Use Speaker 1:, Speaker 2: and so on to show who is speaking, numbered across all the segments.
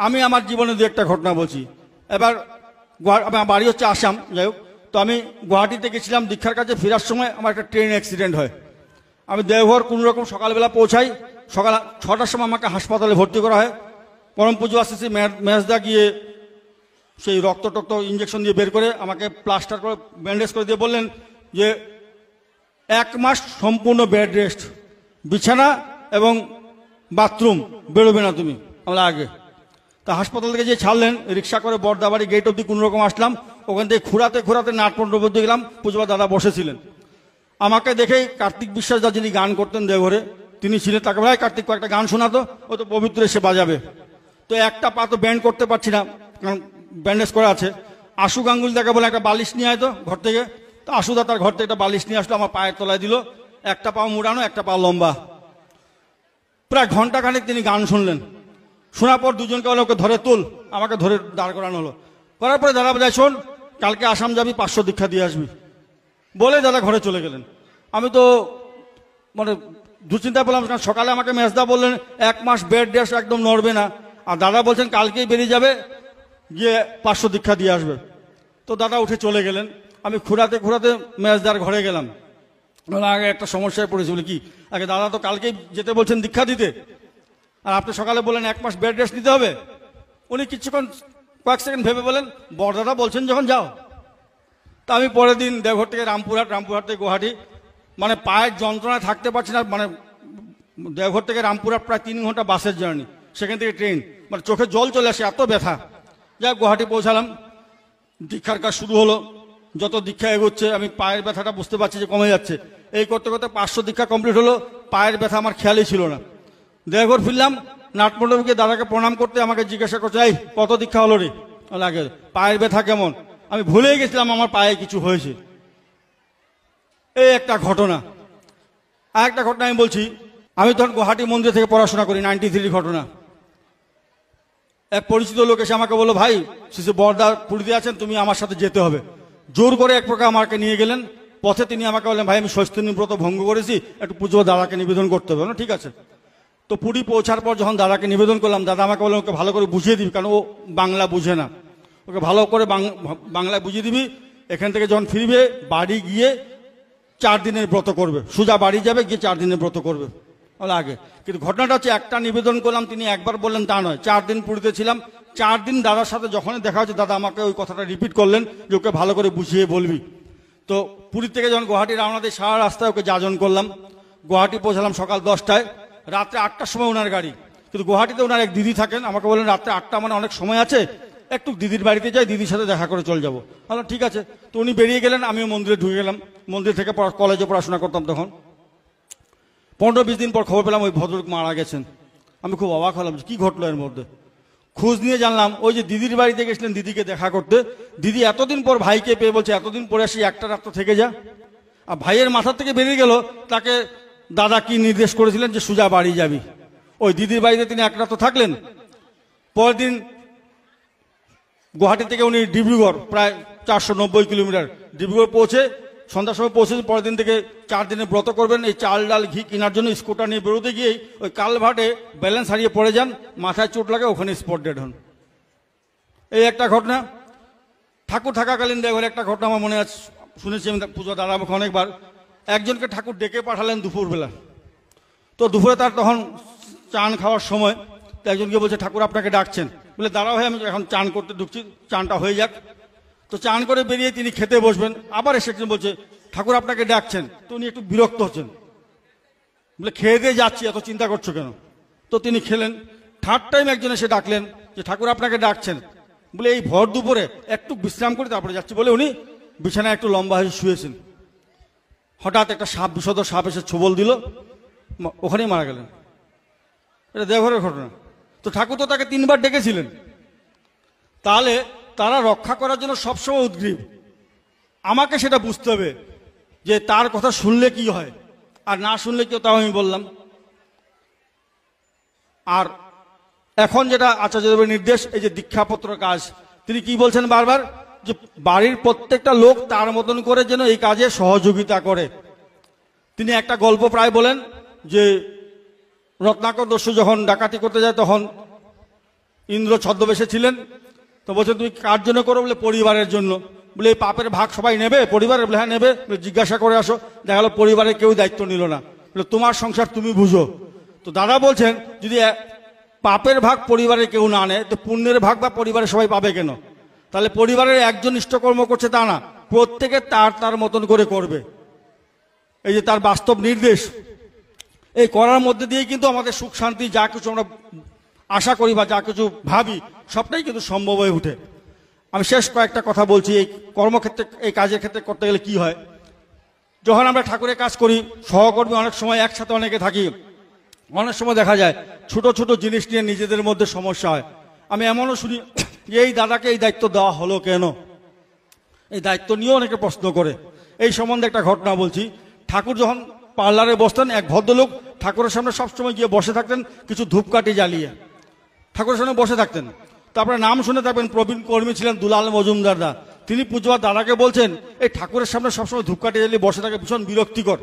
Speaker 1: আমি আমার জীবনে দু একটা ঘটনা বলছি। এবার আমার বাড়ি হচ্ছে আসাম, যাই হোক। তো আমি গুয়াহাটিতে গেছিলাম দীক্ষার কাছে, ফেরার সময় আমার একটা ট্রেন অ্যাক্সিডেন্ট হয়। আমি দেওঘর কোনো রকম সকালবেলা পৌঁছাই, সকাল 6টার সময় আমাকে হাসপাতালে ভর্তি করা হয়। পরম পুজো আসতেছি মেজদা গিয়ে সেই রক্ত টক্ত ইঞ্জেকশন দিয়ে বের করে আমাকে প্লাস্টার করে ব্যান্ডেজ করে দিয়ে বললেন যে 1 মাস সম্পূর্ণ বেড রেস্ট, বিছানা এবং বাথরুম, বেরোবে না তুমি। আমরা আগে তা হাসপাতাল থেকে যে ছাড়লেন, রিক্সা করে বর্দাবাড়ি গেট অব্দি কোনো রকম আসলাম। ওখান থেকে ঘুরাতে নাটমন্ডপ অব্দি গেলাম। পুজোবা দাদা বসেছিলেন, আমাকে দেখেই কার্তিক বিশ্বাস দা যিনি গান করতেন দেওঘরে তিনি ছিলেন। তাকে ভাই কার্তিক কয়েকটা গান শোনাতো, ও তো পবিত্র এসে বাজাবে। তো একটা পা তো ব্যান্ড করতে পারছি না, কারণ ব্যান্ডেজ করা আছে। আশু গাঙ্গুলি তাকে বলে একটা বালিশ নিয়ে আয় তো ঘর থেকে। তো আশুদা তার ঘর থেকে একটা বালিশ নিয়ে আসলো, আমার পায়ের তলায় দিল। একটা পা মুড়ানো, একটা পা লম্বা। প্রায় ঘন্টাখানেক তিনি গান শুনলেন। শোনার পর দুজনকে বলে ওকে ধরে তুল, আমাকে ধরে দাঁড় করানো হলো। করার পরে দাদা বোঝায় শোন, কালকে আসাম যাবি, 500 দীক্ষা দিয়ে আসবি বলে দাদা ঘরে চলে গেলেন। আমি তো মানে দুশ্চিন্তা পেলাম, কারণ সকালে আমাকে মেজদা বললেন 1 মাস বেড রেস্ট, একদম নড়বে না। আর দাদা বলছেন কালকেই বেরিয়ে যাবে, গিয়ে 500 দীক্ষা দিয়ে আসবে। তো দাদা উঠে চলে গেলেন। আমি ঘুরাতে মেজদার ঘরে গেলাম। আগে একটা সমস্যায় পড়েছি, বলে কি আগে দাদা তো কালকেই যেতে বলছেন দীক্ষা দিতে, আর আপনি সকালে বলেন 1 মাস বেড রেস্ট নিতে হবে। উনি কিছুক্ষণ কয়েক সেকেন্ড ভেবে বলেন বড়দাদা বলছেন যখন যাও। তা আমি পরের দিন দেওঘর থেকে রামপুরহাট থেকে গুয়াহাটি, মানে পায়ের যন্ত্রণায় থাকতে পারছি না। মানে দেওঘর থেকে রামপুরহাট প্রায় 3 ঘন্টা বাসের জার্নি, সেখান থেকে ট্রেন, মানে চোখে জল চলে আসে, এত ব্যথা। যাই গুয়াহাটি পৌঁছালাম, দীক্ষার কাজ শুরু হলো। যত দীক্ষা এগোচ্ছে আমি পায়ের ব্যথাটা বুঝতে পারছি যে কমে যাচ্ছে। এই করতে 500 দীক্ষা কমপ্লিট হলো, পায়ের ব্যথা আমার খেয়ালই ছিল না। দেওঘর ফিরলাম, নাটমণ্ডপকে দাদাকে প্রণাম করতে আমাকে জিজ্ঞাসা করছে, এই কত দীক্ষা হলো রে? লাগে পায়ের ব্যথা কেমন? আমি ভুলেই গেছিলাম আমার পায়ে কিছু হয়েছে। এই একটা ঘটনা। আর একটা ঘটনা আমি বলছি। আমি তখন গুয়াহাটি মন্দির থেকে পড়াশোনা করি, 93 ঘটনা। এক পরিচিত লোক এসে আমাকে বললো, ভাই শিশু বর্দা পুরীতে আছেন, তুমি আমার সাথে যেতে হবে। জোর করে এক প্রকার আমাকে নিয়ে গেলেন। পথে তিনি আমাকে বললেন, ভাই আমি ষষ্ঠী ব্রত ভঙ্গ করেছি, একটু পুজো দাদাকে নিবেদন করতে হবে। না ঠিক আছে। তো পুরী পৌঁছার পর যখন দাদাকে নিবেদন করলাম, দাদা আমাকে বললেন ওকে ভালো করে বুঝিয়ে দিবি, কারণ ও বাংলা বুঝে না, ওকে ভালো করে বাংলায় বুঝিয়ে দিবি। এখান থেকে যখন ফিরবে বাড়ি গিয়ে 4 দিনের ব্রত করবে, সোজা বাড়ি যাবে, গিয়ে 4 দিনের ব্রত করবে। আগে কিন্তু ঘটনাটা হচ্ছে, একটা নিবেদন করলাম, তিনি একবার বললেন তা নয়, 4 দিন পুরীতে ছিলাম। 4 দিন দাদার সাথে যখনই দেখা হচ্ছে, দাদা আমাকে ওই কথাটা রিপিট করলেন যে ওকে ভালো করে বুঝিয়ে বলবি। তো পুরী থেকে যখন গুয়াহাটি রওনা দিই, সারা রাস্তায় ওকে যাজন করলাম। গুয়াহাটি পৌঁছালাম সকাল 10টায়, রাত্রে 8টার সময় ওনার গাড়ি। কিন্তু গুয়াহাটিতে ওনার এক দিদি থাকেন, আমাকে বললেন রাত্রে 8টা মানে অনেক সময় আছে, একটু দিদির বাড়িতে যাই, দিদির সাথে দেখা করে চলে যাবো। বললাম ঠিক আছে। তো উনি বেরিয়ে গেলেন, আমিও মন্দিরে ঢুকে গেলাম। মন্দির থেকে কলেজে পড়াশোনা করতাম তখন। 15-20 দিন পর খবর পেলাম ওই ভদ্রলোক মারা গেছেন। আমি খুব অবাক হলাম, কি ঘটলো এর মধ্যে। খোঁজ নিয়ে জানলাম ওই যে দিদির বাড়িতে গেছিলেন দিদিকে দেখা করতে, দিদি এতদিন পর ভাইকে পেয়ে বলছে এতদিন পরে আসি, একটা রাত থেকে যা। আর ভাইয়ের মাথার থেকে বেরিয়ে গেল, তাকে দাদা কি নির্দেশ করেছিলেন যে সোজা বাড়ি যাবি। ওই দিদির বাড়িতে তিনি এক রাত থাকলেন। পরের দিন গুয়াহাটি থেকে উনি ডিব্রুগড়, প্রায় 490 কিলোমিটার, ডিব্রুগড় পৌঁছে সন্ধ্যার সময় পৌঁছে পরের দিন থেকে 4 দিনে ব্রত করবেন। এই চাল ডাল ঘি কেনার জন্য স্কুটার নিয়ে বেরোতে গিয়েই ওই কালভার্টে ব্যালেন্স হারিয়ে পড়ে যান, মাথায় চোট লাগে, ওখানে স্পট ডেড হন। এই একটা ঘটনা। ঠাকুর থাকাকালীন দেওঘরে একটা ঘটনা আমার মনে আছে, শুনেছি আমি পুজো দাদা আমাকে অনেকবার। একজনকে ঠাকুর ডেকে পাঠালেন দুপুরবেলা। তো দুপুরে তার তখন চান খাওয়ার সময়, তো একজনকে বলছে ঠাকুর আপনাকে ডাকছেন। বলে দাঁড়াও, হয়ে আমি এখন চান করতে ঢুকছি, চানটা হয়ে যাক। তো চান করে বেরিয়ে তিনি খেতে বসবেন, আবার এসে একজন বলছে ঠাকুর আপনাকে ডাকছেন। তো উনি একটু বিরক্ত হচ্ছেন, বলে খেয়ে দিয়ে যাচ্ছি, এত চিন্তা করছো কেন? তো তিনি খেলেন। 3rd টাইম একজন এসে ডাকলেন যে ঠাকুর আপনাকে ডাকছেন। বলে এই ভর দুপুরে একটু বিশ্রাম করে তারপরে যাচ্ছি বলে উনি বিছানায় একটু লম্বা হয়ে শুয়েছেন। হঠাৎ একটা বিষধর সাপ এসে ছোবল দিল, ওখানেই মারা গেলেন। এটা দেওঘরের ঘটনা। তো ঠাকুর তো তাকে 3 বার ডেকেছিলেন। তাহলে তারা রক্ষা করার জন্য সবসময় উদ্গ্রীব। আমাকে সেটা বুঝতে হবে যে তার কথা শুনলে কি হয় আর না শুনলে কি, তাও আমি বললাম। আর এখন যেটা আচার্যদেবের নির্দেশ, এই যে দীক্ষাপত্র কাজ, তিনি কি বলছেন বারবার, যে বাড়ির প্রত্যেকটা লোক তার মতন করে যেন এই কাজে সহযোগিতা করে। তিনি একটা গল্প প্রায় বলেন যে রত্নাকর দস্যু যখন ডাকাতি করতে যায়, তখন ইন্দ্র ছদ্মবেশে ছিলেন। তো বলছে তুমি কার জন্য করো? বলে পরিবারের জন্য। বলে এই পাপের ভাগ সবাই নেবে পরিবারের? বলে হ্যাঁ নেবে। জিজ্ঞাসা করে আসো। দেখা গেলো পরিবারের কেউ দায়িত্ব নিল না। বলে তোমার সংসার তুমি বুঝো। তো দাদা বলছেন যদি পাপের ভাগ পরিবারে কেউ না নেয় তো পুণ্যের ভাগ বা পরিবারে সবাই পাবে কেন? তাহলে পরিবারের একজন ইষ্টকর্ম করছে তা না, প্রত্যেকে তার তার মতন করে করবে। এই যে তার বাস্তব নির্দেশ, এই করার মধ্যে দিয়ে কিন্তু আমাদের সুখ শান্তি যা কিছু আমরা আশা করি বা যা কিছু ভাবি সবটাই কিন্তু সম্ভব হয়ে উঠে। আমি শেষ কয়েকটা কথা বলছি। এই কর্মক্ষেত্রে এই কাজের ক্ষেত্রে করতে গেলে কি হয়, যখন আমরা ঠাকুরের কাজ করি সহকর্মী অনেক সময় একসাথে অনেকে থাকি, অনেক সময় দেখা যায় ছোট ছোট জিনিস নিয়ে নিজেদের মধ্যে সমস্যা হয়। আমি এমনও শুনি যে এই দাদাকে এই দায়িত্ব দেওয়া হলো কেন, এই দায়িত্ব নিয়েও অনেকে প্রশ্ন করে। এই সম্বন্ধে একটা ঘটনা বলছি। ঠাকুর যখন পার্লারে বসতেন, এক ভদ্রলোক ঠাকুরের সামনে সবসময় গিয়ে বসে থাকতেন কিছু ধূপকাঠি জ্বালিয়ে, ঠাকুরের সামনে বসে থাকতেন। তারপরে নাম শুনে থাকবেন, প্রবীণ কর্মী ছিলেন দুলাল মজুমদার দা। তিনি পূজ্যপাদ দাদাকে বলছেন এই ঠাকুরের সামনে সবসময় ধূপকাঠি জ্বালিয়ে বসে থাকে ভীষণ বিরক্তিকর,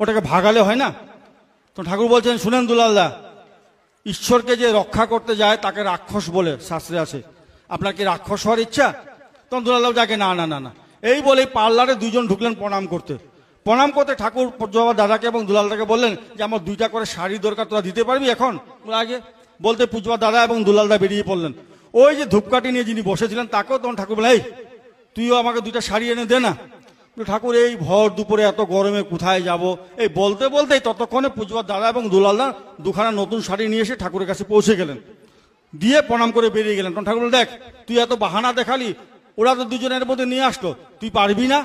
Speaker 1: ওটাকে ভাগালে হয় না? তো ঠাকুর বলছেন শুনেন দুলাল দা, ঈশ্বরকে যে রক্ষা করতে যায় তাকে রাক্ষস বলে শাস্ত্রে আছে, আপনার কি রাক্ষস হওয়ার ইচ্ছা? তখন দুলাল দা যাকে না না না না এই বলে পার্লারে দুজন ঢুকলেন প্রণাম করতে। প্রণাম করতে ঠাকুর পূজ্যপাদ দাদাকে এবং দুলালদাকে বললেন যে আমার 2টা করে শাড়ি দরকার, তোরা দিতে পারবি এখন? আগে বলতে পূজ্যপাদ দাদা এবং দুলালদা বেরিয়ে পড়লেন। ওই যে ধূপকাঠি নিয়ে যিনি বসেছিলেন তাকেও তখন ঠাকুর বলে এই তুইও আমাকে 2টা শাড়ি এনে দে না। ঠাকুর এই ভর দুপুরে এত গরমে কোথায় যাব, এই বলতে বলতেই ততক্ষণে পূজ্যপাদ দাদা এবং দুলালদা 2খানা নতুন শাড়ি নিয়ে এসে ঠাকুরের কাছে পৌঁছে গেলেন, দিয়ে প্রণাম করে বেরিয়ে গেলেন। তখন ঠাকুর বলে দেখ তুই এত বাহানা দেখালি, ওরা তো দুজনের মধ্যে নিয়ে আসলো, তুই পারবি না?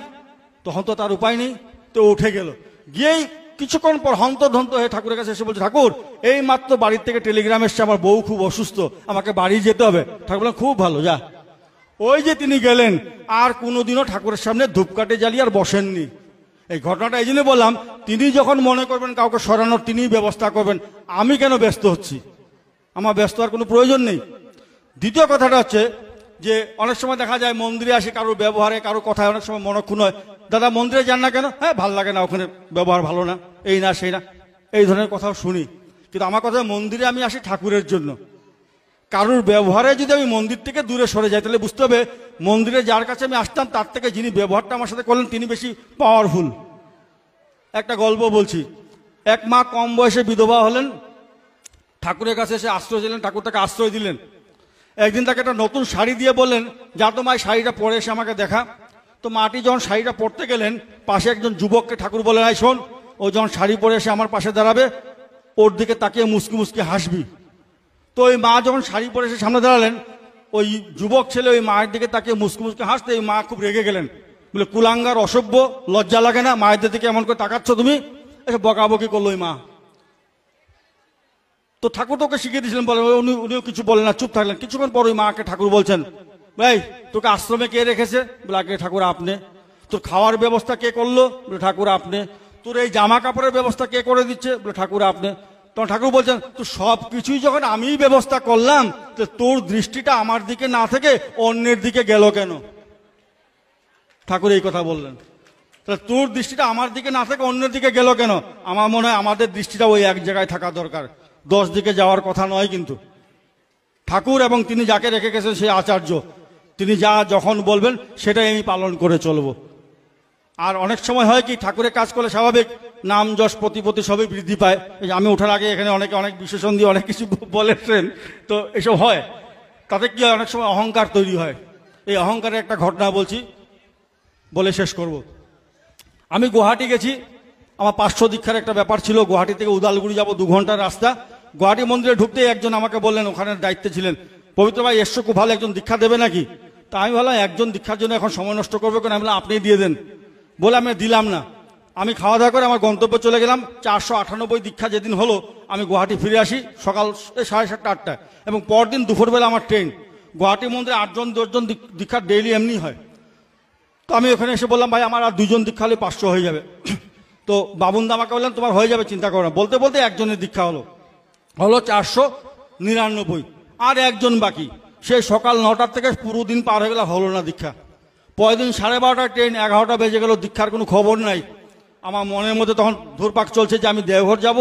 Speaker 1: তখন তো তার উপায় নেই, তো উঠে গেল। গিয়েই কিছুক্ষণ পর হন্তদন্ত হয়ে ঠাকুরের কাছে এসে বলছে ঠাকুর এই মাত্র বাড়ির থেকে টেলিগ্রাম এসছে আমার বউ খুব অসুস্থ, আমাকে বাড়ি যেতে হবে। ঠাকুর বললেন খুব ভালো, যা। ওই যে তিনি গেলেন, আর কোনোদিনও ঠাকুরের সামনে ধূপকাঠি জ্বালিয়ে আর বসেননি। এই ঘটনাটা এই জন্য বললাম, তিনি যখন মনে করবেন কাউকে সরানোর তিনিই ব্যবস্থা করবেন, আমি কেন ব্যস্ত হচ্ছি? আমার ব্যস্ত হওয়ার কোনো প্রয়োজন নেই। দ্বিতীয় কথাটা হচ্ছে যে অনেক সময় দেখা যায় মন্দিরে আসে কারোর ব্যবহারে কারোর কথায় অনেক সময় মনক্ষুণ্ণ হয়, দাদা মন্দিরে যান না কেন? হ্যাঁ ভাল লাগে না, ওখানে ব্যবহার ভালো না, এই না সেই না, এই ধরনের কথাও শুনি। কিন্তু আমার কথা মন্দিরে আমি আসি ঠাকুরের জন্য। কারোর ব্যবহারে যদি আমি মন্দির থেকে দূরে সরে যাই তাহলে বুঝতে হবে মন্দিরে যার কাছে আমি আসতাম তার থেকে যিনি ব্যবহারটা আমার সাথে করলেন তিনি বেশি পাওয়ারফুল। একটা গল্প বলছি। এক মা কম বয়সে বিধবা হলেন, ঠাকুরের কাছে এসে আশ্রয় দিলেন, ঠাকুর তাকে আশ্রয় দিলেন। একদিন তাকে একটা নতুন শাড়ি দিয়ে বললেন যা তো মায়ের শাড়িটা পরে এসে আমাকে দেখা। তো মাটি যখন শাড়িটা পরতে গেলেন পাশে একজন যুবককে ঠাকুর বলেন আই শোন, ও যখন শাড়ি পরে এসে আমার পাশে দাঁড়াবে ওর দিকে তাকিয়ে মুসকি মুসকি হাসবি। তো ওই মা যখন শাড়ি পরে এসে সামনে দাঁড়ালেন, ওই যুবক ছেলে ওই মায়ের দিকে তাকিয়ে মুসকি মুসকি হাসতে ওই মা খুব রেগে গেলেন, বলে কুলাঙ্গার অসভ্য, লজ্জা লাগে না মায়েদের দিকে এমন করে তাকাচ্ছ তুমি? এসে বকাবকি করলো ওই মা। তো ঠাকুর তোকে শিখিয়ে দিয়েছিলেন বলে উনিও কিছু বলেন না, চুপ থাকলেন। কিছুক্ষণ পর ওই মাকে ঠাকুর বলছেন ভাই তোকে আশ্রমে কে রেখেছে? বলে আগে ঠাকুর আপনি। তোর খাওয়ার ব্যবস্থা কে করলো? বলে ঠাকুর আপনি। তোর এই জামা কাপড়ের ব্যবস্থা কে করে দিচ্ছে? বলে ঠাকুর আপনি। তখন ঠাকুর বলছেন তো সব কিছুই যখন আমিই ব্যবস্থা করলাম তো তোর দৃষ্টিটা আমার দিকে না থেকে অন্যের দিকে গেল কেন? ঠাকুর এই কথা বললেন, তাহলে তোর দৃষ্টিটা আমার দিকে না থেকে অন্যের দিকে গেল কেন? আমার মনে হয় আমাদের দৃষ্টিটা ওই এক জায়গায় থাকা দরকার, 10 দিকে যাওয়ার কথা নয়। কিন্তু ঠাকুর এবং তিনি যাকে রেখে গেছেন সেই আচার্য, তিনি যা যখন বলবেন সেটাই আমি পালন করে চলবো। আর অনেক সময় হয় কি ঠাকুরের কাজ করলে স্বাভাবিক নাম যশ প্রতিপত্তি সবই বৃদ্ধি পায়। এই আমি ওঠার আগে এখানে অনেকে অনেক বিশেষণ দিয়ে অনেক কিছু বলেছেন, তো এসব হয়, তাতে কি হয় অনেক সময় অহংকার তৈরি হয়। এই অহংকারের একটা ঘটনা বলছি, বলে শেষ করব। আমি গুয়াহাটি গেছি, আমার 500 দীক্ষার একটা ব্যাপার ছিল। গুয়াহাটি থেকে উদালগুড়ি যাব 2 ঘন্টার রাস্তা। গুয়াহাটি মন্দিরে ঢুকতে একজন আমাকে বললেন, ওখানে দায়িত্বে ছিলেন, পবিত্র ভাই এসছো খুব ভালো, একজন দীক্ষা দেবে নাকি? তা আমি বললাম একজন দীক্ষার জন্য এখন সময় নষ্ট করবে কেন? আমি বললাম আপনি দিয়ে দেন। বলে আমি দিলাম না। আমি খাওয়া দাওয়া করে আমার গন্তব্যে চলে গেলাম। 498 দীক্ষা যেদিন হলো আমি গুয়াহাটি ফিরে আসি সকাল 7:30 8টায়, এবং পরদিন দুপুরবেলা আমার ট্রেন। গুয়াহাটি মন্দিরে 8 জন 10 জন দীক্ষার ডেইলি এমনি হয়। তো আমি ওখানে এসে বললাম ভাই আমার আর 2 জন দীক্ষা হলে 500 হয়ে যাবে। তো বাবুন্দা আমাকে বললেন তোমার হয়ে যাবে, চিন্তা করো না। বলতে বলতে একজনের দীক্ষা হলো 499, আর একজন বাকি। সে সকাল 9টার থেকে পুরো দিন পার হয়ে গেল, হলো না দীক্ষা। পরের দিন 12:30টায় ট্রেন, 11টা বেজে গেল, দীক্ষার কোনো খবর নাই। আমার মনের মধ্যে তখন ধুরপাক চলছে যে আমি দেওঘর যাব,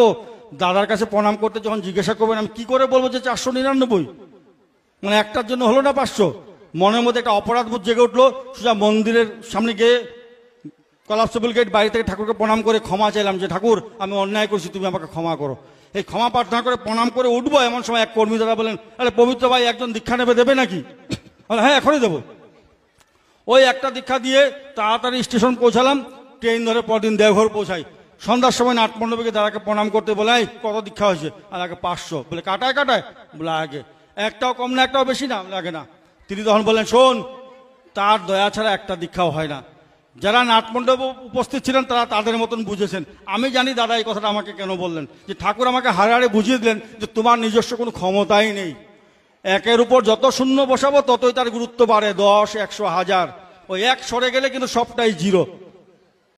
Speaker 1: দাদার কাছে প্রণাম করতে যখন জিজ্ঞাসা করবেন আমি কি করে বলবো যে 499? মানে একটার জন্য হলো না 500। মনের মধ্যে একটা অপরাধ বোধ জেগে উঠলো, সোজা মন্দিরের সামনে গিয়ে কলাপসেবল গেট বাড়ি থেকে ঠাকুরকে প্রণাম করে ক্ষমা চাইলাম যে ঠাকুর আমি অন্যায় করছি, তুমি আমাকে ক্ষমা করো। এই ক্ষমা প্রার্থনা করে প্রণাম করে উঠবো, এমন সময় এক কর্মী দাদা বলেন, আরে পবিত্র ভাই একজন দীক্ষা নেবে, দেবে নাকি? হ্যাঁ এখনই দেবো। ওই একটা দীক্ষা দিয়ে তাড়াতাড়ি স্টেশন পৌঁছালাম, ট্রেন ধরে পরদিন দেওঘর পৌঁছাই। সন্ধ্যার সময় নাটমণ্ডপে দাদাকে প্রণাম করতে বলে, এই কত দীক্ষা হয়েছে? আর আগে 500। বলে কাটায় কাটায়? বলে আগে। একটাও কম না একটাও বেশি না? লাগে না। তিনি তখন বললেন, শোন, তার দয়া ছাড়া একটা দীক্ষাও হয় না। যারা নাটমণ্ডপে উপস্থিত ছিলেন তারা তাদের মতন বুঝেছেন। আমি জানি দাদা এই কথাটা আমাকে কেন বললেন, যে ঠাকুর আমাকে হাড়ে হাড়ে বুঝিয়ে দিলেন যে তোমার নিজস্ব কোনো ক্ষমতাই নেই। একের উপর যত শূন্য বসাবো ততই তার গুরুত্ব বাড়ে, 10, 100, 1000। ওই এক সরে গেলে কিন্তু সবটাই জিরো।